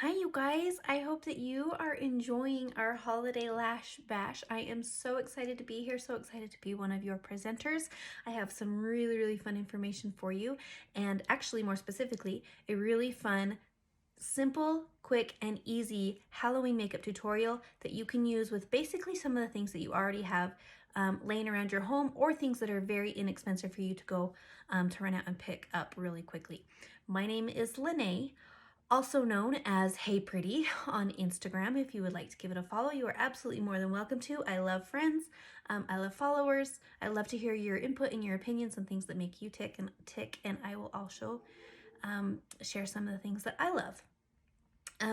Hi, you guys. I hope that you are enjoying our holiday lash bash. I am so excited to be here, so excited to be one of your presenters. I have some really fun information for you, and actually, more specifically, a really fun, simple, quick, and easy Halloween makeup tutorial that you can use with basically some of the things that you already have laying around your home, or things that are very inexpensive for you to go to run out and pick up really quickly. My name is Lene, also known as Hey Pretty on Instagram. If you would like to give it a follow, you are absolutely more than welcome to. I love friends. I love followers. I love to hear your input and your opinions on things that make you tick, and I will also share some of the things that I love.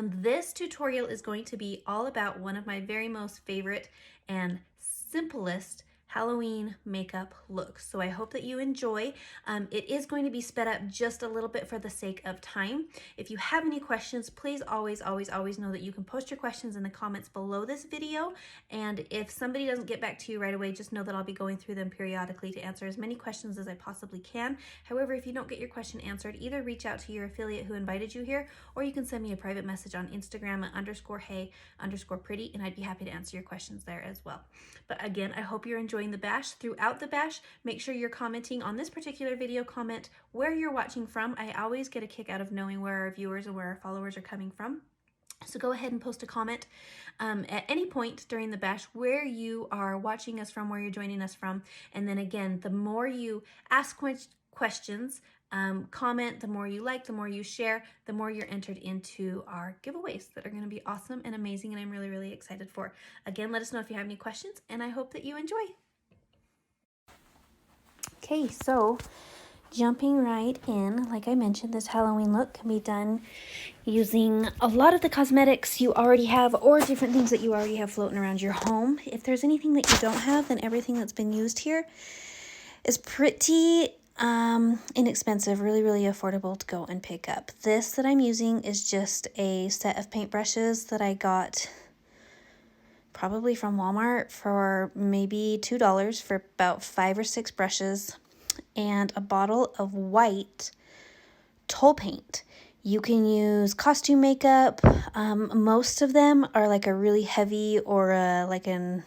This tutorial is going to be all about one of my very most favorite and simplest Halloween makeup looks. So I hope that you enjoy. It is going to be sped up just a little bit for the sake of time. If you have any questions, please always know that you can post your questions in the comments below this video. And if somebody doesn't get back to you right away, just know that I'll be going through them periodically to answer as many questions as I possibly can. However, if you don't get your question answered, either reach out to your affiliate who invited you here, or you can send me a private message on Instagram at _hey_pretty, and I'd be happy to answer your questions there as well. But again, I hope you're enjoying the bash. Throughout the bash, make sure you're commenting on this particular video. Comment where you're watching from. I always get a kick out of knowing where our viewers and where our followers are coming from. So go ahead and post a comment at any point during the bash where you are watching us from, where you're joining us from. And then again, the more you ask questions, comment, the more you like, the more you share, the more you're entered into our giveaways that are going to be awesome and amazing, and I'm really excited for. Again, let us know if you have any questions, and I hope that you enjoy. Okay, so jumping right in, like I mentioned, this Halloween look can be done using a lot of the cosmetics you already have, or different things that you already have floating around your home. If there's anything that you don't have, then everything that's been used here is pretty inexpensive, really affordable to go and pick up. This that I'm using is just a set of paintbrushes that I got probably from Walmart for maybe $2 for about 5 or 6 brushes, and a bottle of white Toll paint. You can use costume makeup. Most of them are like a really heavy, or like a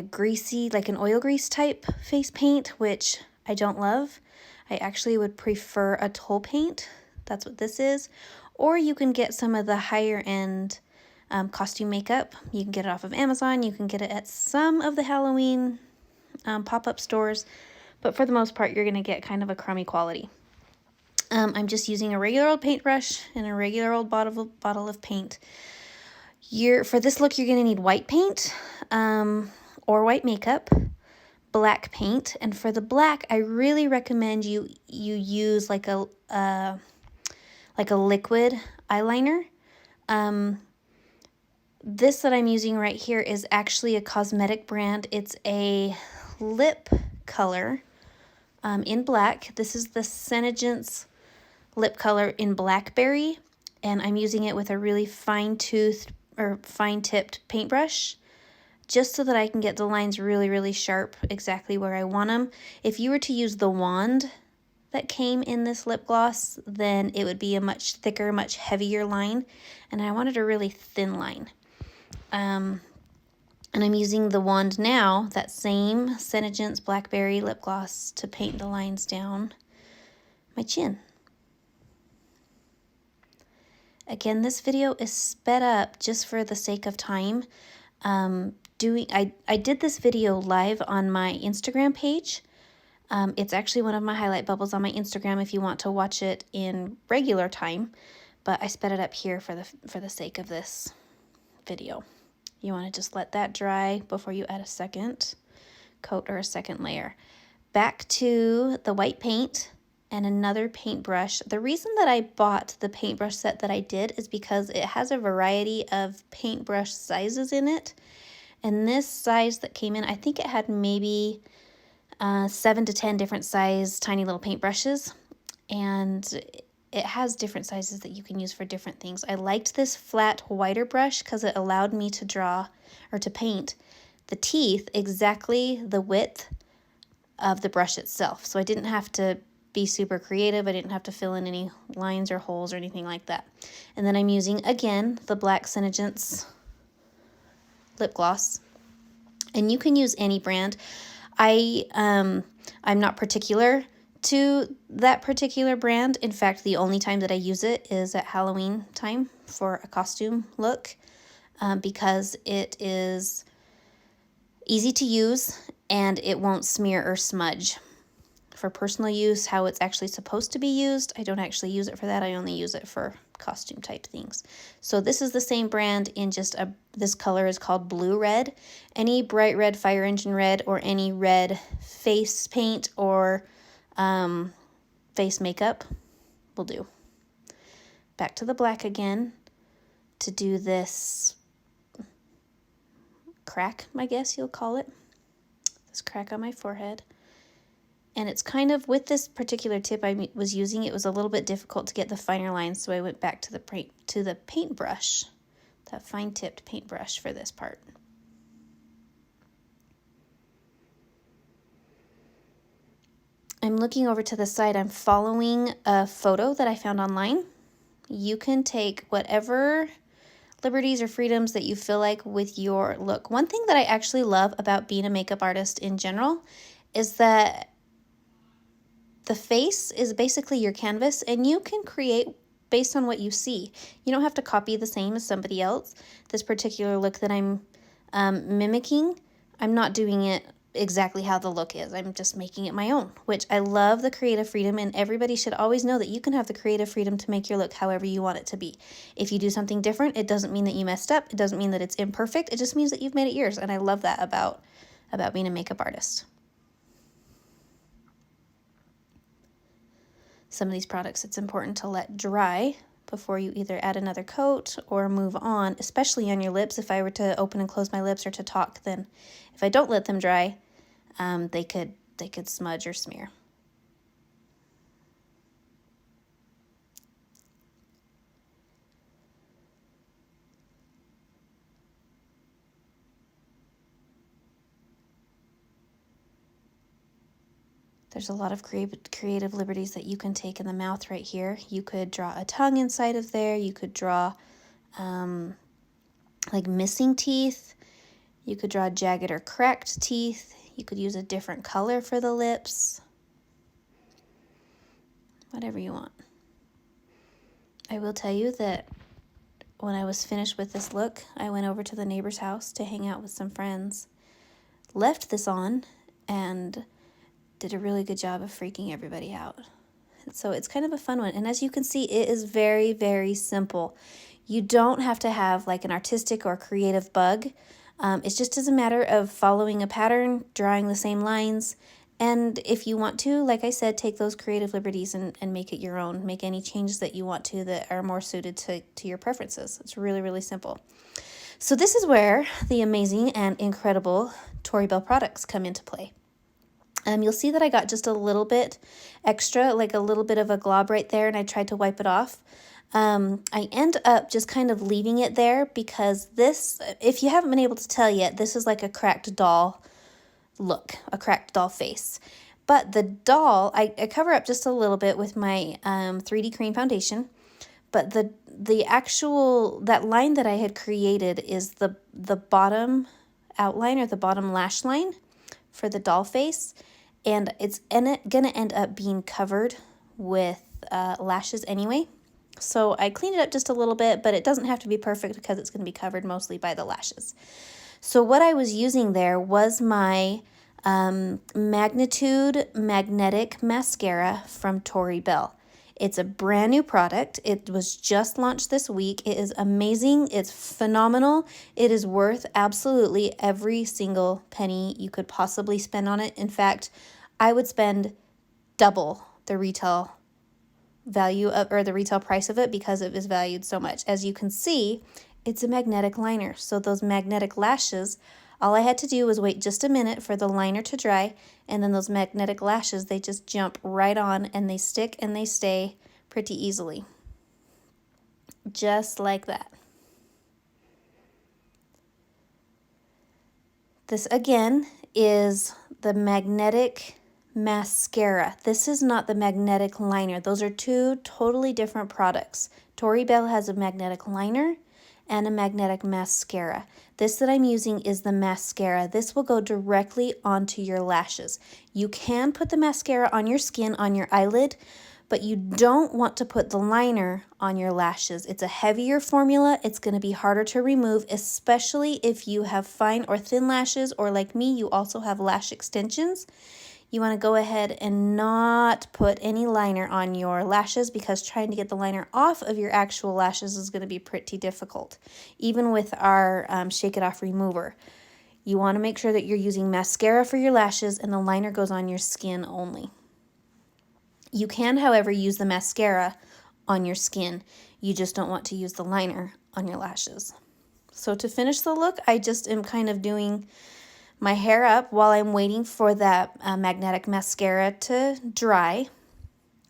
greasy, like an oil grease type face paint, which I don't love. I actually would prefer a Toll paint. That's what this is. Or you can get some of the higher end costume makeup. You can get it off of Amazon. You can get it at some of the Halloween pop-up stores. But for the most part, you're going to get kind of a crummy quality. I'm just using a regular old paintbrush and a regular old bottle of paint. For this look, you're going to need white paint or white makeup, black paint, and for the black, I really recommend you use like a liquid eyeliner. This that I'm using right here is actually a cosmetic brand. It's a lip color in black. This is the Senegence lip color in Blackberry, and I'm using it with a really fine-tipped paintbrush, just so that I can get the lines really sharp, exactly where I want them. If you were to use the wand that came in this lip gloss, then it would be a much thicker, much heavier line, and I wanted a really thin line. And I'm using the wand now, that same Senegence Blackberry lip gloss, to paint the lines down my chin. Again, this video is sped up just for the sake of time. I did this video live on my Instagram page. It's actually one of my highlight bubbles on my Instagram if you want to watch it in regular time, but I sped it up here for the sake of this video. You want to just let that dry before you add a second coat or a second layer. Back to the white paint and another paintbrush. The reason that I bought the paintbrush set that I did is because it has a variety of paintbrush sizes in it. And this size that came in, I think it had maybe 7 to 10 different size tiny little paintbrushes. And it has different sizes that you can use for different things. I liked this flat, wider brush because it allowed me to draw or to paint the teeth exactly the width of the brush itself. So I didn't have to be super creative. I didn't have to fill in any lines or holes or anything like that. And then I'm using, again, the Black Senegence lip gloss. And you can use any brand. I'm not particular to that particular brand. In fact, the only time that I use it is at Halloween time for a costume look, because it is easy to use and it won't smear or smudge. For personal use, how it's actually supposed to be used, I don't actually use it for that. I only use it for costume type things. So this is the same brand in just this color is called Blue Red. Any bright red, fire engine red, or any red face paint or face makeup will do. Back to the black again to do this crack, I guess you'll call it. This crack on my forehead. And it's kind of, with this particular tip I was using, it was a little bit difficult to get the finer lines, so I went back to the paintbrush, that fine-tipped paintbrush for this part. I'm looking over to the side. I'm following a photo that I found online. You can take whatever liberties or freedoms that you feel like with your look. One thing that I actually love about being a makeup artist in general is that the face is basically your canvas, and you can create based on what you see. You don't have to copy the same as somebody else. This particular look that I'm mimicking, I'm not doing it exactly how the look is. I'm just making it my own, which I love the creative freedom, and everybody should always know that you can have the creative freedom to make your look however you want it to be. If you do something different, it doesn't mean that you messed up. It doesn't mean that it's imperfect. It just means that you've made it yours, and I love that about being a makeup artist. Some of these products it's important to let dry before you either add another coat or move on, especially on your lips. If I were to open and close my lips or to talk, then if I don't let them dry, they could smudge or smear. There's a lot of creative liberties that you can take in the mouth right here. You could draw a tongue inside of there. You could draw like missing teeth. You could draw jagged or cracked teeth. You could use a different color for the lips. Whatever you want. I will tell you that when I was finished with this look, I went over to the neighbor's house to hang out with some friends, left this on, and did a really good job of freaking everybody out. So it's kind of a fun one. And as you can see, it is very, very simple. You don't have to have like an artistic or creative bug. It's just as a matter of following a pattern, drawing the same lines. And if you want to, like I said, take those creative liberties and make it your own. Make any changes that you want to that are more suited to your preferences. It's really, really simple. So this is where the amazing and incredible Tori Bell products come into play. You'll see that I got just a little bit extra, like a little bit of a glob right there, and I tried to wipe it off. I end up just kind of leaving it there because this, if you haven't been able to tell yet, this is like a cracked doll look, a cracked doll face. But the doll, I cover up just a little bit with my 3D cream foundation, but the actual, that line that I had created is the bottom outline or the bottom lash line for the doll face, and it's gonna end up being covered with lashes anyway. So I cleaned it up just a little bit, but it doesn't have to be perfect because it's going to be covered mostly by the lashes. So what I was using there was my Magnitude Magnetic Mascara from Tori Bell. It's a brand new product. It was just launched this week. It is amazing. It's phenomenal. It is worth absolutely every single penny you could possibly spend on it. In fact, I would spend double the retail value of, or the retail price of it, because it is valued so much. As you can see, it's a magnetic liner. So those magnetic lashes, all I had to do was wait just a minute for the liner to dry, and then those magnetic lashes, they just jump right on and they stick and they stay pretty easily. Just like that. This again is the Magnetic mascara. This is not the magnetic liner. Those are two totally different products. Tori Bell has a magnetic liner and a magnetic mascara. This that I'm using is the mascara. This will go directly onto your lashes. You can put the mascara on your skin, on your eyelid, but you don't want to put the liner on your lashes. It's a heavier formula. It's going to be harder to remove, especially if you have fine or thin lashes, or like me, you also have lash extensions. You want to go ahead and not put any liner on your lashes, because trying to get the liner off of your actual lashes is going to be pretty difficult, even with our Shake It Off remover. You want to make sure that you're using mascara for your lashes and the liner goes on your skin only. You can, however, use the mascara on your skin. You just don't want to use the liner on your lashes. So to finish the look, I just am kind of doing my hair up while I'm waiting for that magnetic mascara to dry.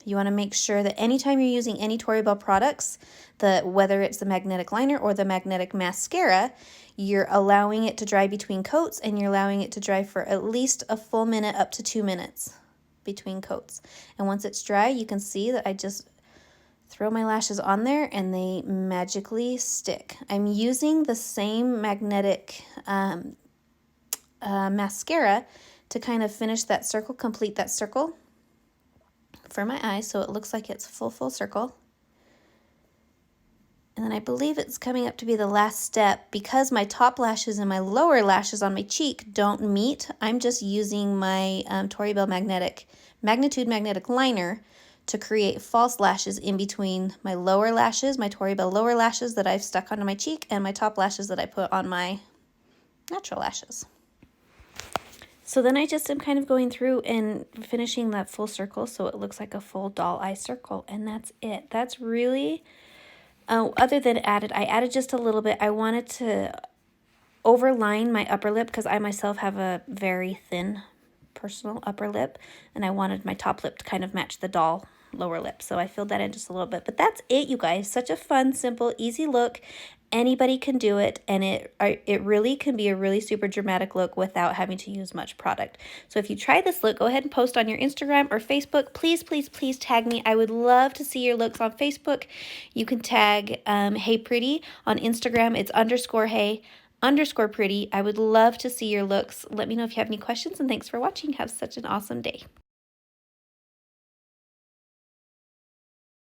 You want to make sure that anytime you're using any Tori Bell products, whether it's the magnetic liner or the magnetic mascara, you're allowing it to dry between coats, and you're allowing it to dry for at least a full minute up to 2 minutes between coats. And once it's dry, you can see that I just throw my lashes on there and they magically stick. I'm using the same magnetic mascara to kind of finish that circle, complete that circle for my eyes, so it looks like it's full circle. And then I believe it's coming up to be the last step. Because my top lashes and my lower lashes on my cheek don't meet, I'm just using my Tori Bell Magnitude Magnetic Liner to create false lashes in between my lower lashes, my Tori Bell lower lashes that I've stuck onto my cheek, and my top lashes that I put on my natural lashes. So then I just am kind of going through and finishing that full circle so it looks like a full doll eye circle, and that's it. That's really... other than I added just a little bit. I wanted to overline my upper lip because I myself have a very thin personal upper lip, and I wanted my top lip to kind of match the doll lower lip. So I filled that in just a little bit. But that's it, you guys. Such a fun, simple, easy look. Anybody can do it, and it really can be a really super dramatic look without having to use much product. So if you try this look, go ahead and post on your Instagram or Facebook. Please, please, please tag me. I would love to see your looks on Facebook. You can tag Hey Pretty. On Instagram, it's _hey_pretty. I would love to see your looks. Let me know if you have any questions, and thanks for watching. Have such an awesome day.